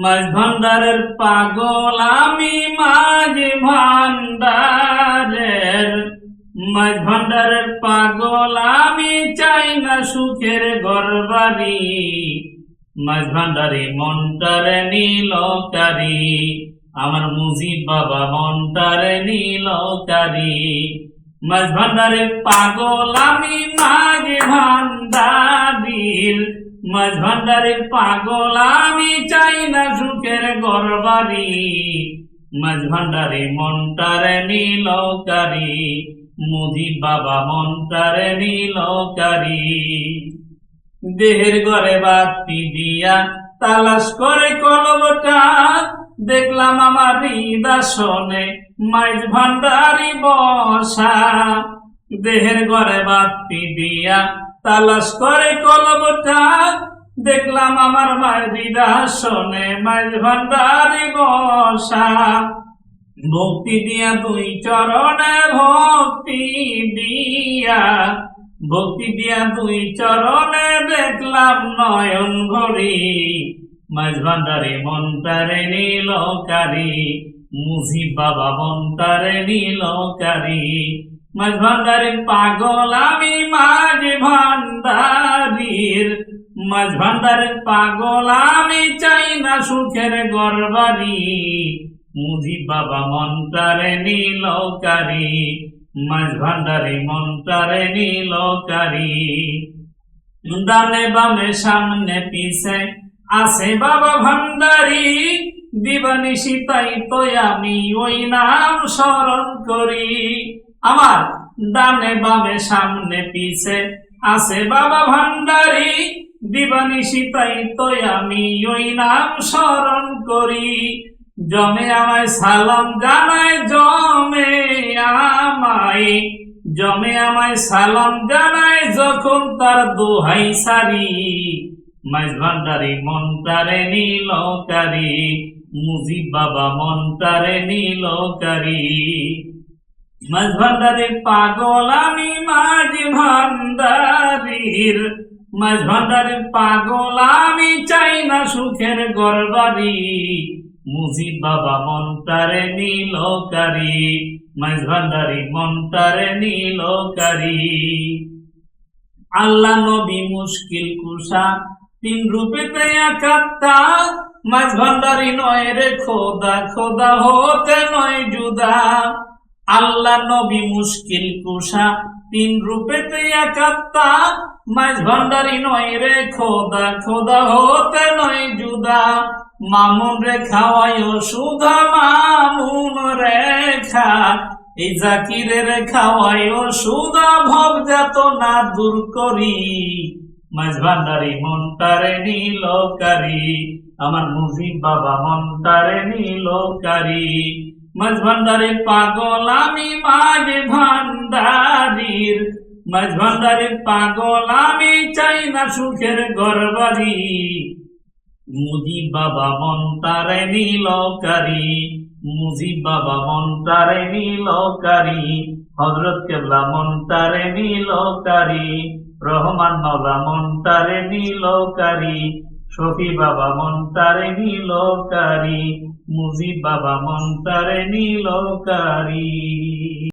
মাঝ ভান্ডারের পাগল আমি, মাঝ ভান্ডারের মাঝ ভান্ডারের পাগল আমি, চাই না সুখের ঘরবাড়ি। মাঝ ভান্ডারে মনটারে নীলকারি, আমার মুজিব বাবা মনটারে নীলকারি। মাঝ ভান্ডারের পাগল আমি, মাঝ ভান্ডারির মাঝ ভান্ডারের পাগল আমি, চাই না সুখের ঘরবাড়ি। মাঝ ভান্ডারে মনটারে নীলকারি, মুজিব বাবা মনটারে নীলকারি। দেহের ঘরে বাতি দিয়া তালাশ করে কলবটা, দেখলাম আমার হৃদাসনে মাঝ ভান্ডারি বসা। দেহের ঘরে বাতি দিয়া তালাশ করে কলবটা, দেখলাম আমার মায়ের হৃদাসনে মাঝ ভান্ডারি বসা। ভক্তি দিয়া দুই চরণে ভক্তি দিয়া দুই চরণে, দেখলাম নয়ন ভরি। মাঝ ভান্ডারে মনটারে নীলকারি, মুজিব বাবা মনটারে নীলকারি। মাঝ ভান্ডারের পাগল আমি, মাঝ ভান্ডারির মাঝ ভান্ডারের পাগল আমি, চাই না সুখের ঘরবাড়ি। মুজিব বাবা মনটারে নীলকারি, মাঝ ভান্ডারে মনটারে নীলকারি। ডানে বামে সামনে পিছে আছে বাবা ভান্ডারি, দিবানিশি তাই তো আমি ওই নাম স্মরণ করি। আমার ডানে বামে সামনে পিছে আছে বাবা ভান্ডারি, দিবানিশি তাই তো আমি ওই নাম স্মরণ করি। জমে আমায় সালাম জানায়, জমে আমায় সালাম জানায়, যখন তার দোহাই সারি। মাঝ ভান্ডারি মনটারে নীলকারি, মুজিব বাবা মনটারে নীলকারি। মাঝ ভান্ডারের পাগল আমি, মাঝ ভান্ডারির মাঝ ভান্ডারের পাগল আমি, চাই না সুখের ঘরবাড়ি। মুজিব বাবা মনটারে নীলকারি, মাঝ ভান্ডারি মনটারে নীলকারি। আল্লাহ নবী মুশকিল কুশা, তিন রূপেতে একাত্তা। মাঝ ভান্ডারি নয় রে খোদা, খোদা হতে নয় জুদা। আল্লাহ নবী মুশকিল কুশা, তিন রূপেতে একাত্তা। মাঝ ভান্ডারি নয় রে খোদা, খোদা হতে নয় জুদা। মামুন রে খাওয়ায় সুধা, মামুন রেখা এই জাকিরের খাওয়ায় সুধা, ভব যাত না দূর করি। মাঝ ভান্ডারি মনটারে নীলকারি, আমার মুজিব বাবা মনটারে নীলকারি। মাঝ ভান্ডারের পাগল আমি, মাঝ ভান্ডারির মাঝ ভান্ডারের পাগল আমি, চাই না সুখের ঘরবাড়ি। মুজিব বাবা মনটারে নীলকারি, মুজিব বাবা মনটারে নীলকারি। হযরত কেবলা মনটারে নীলকারি, রহমান মাওলা মনটারে নীলকারি। শফি বাবা মনটারে নীলকারি, মুজিব বাবা মনটারে নীলকারি।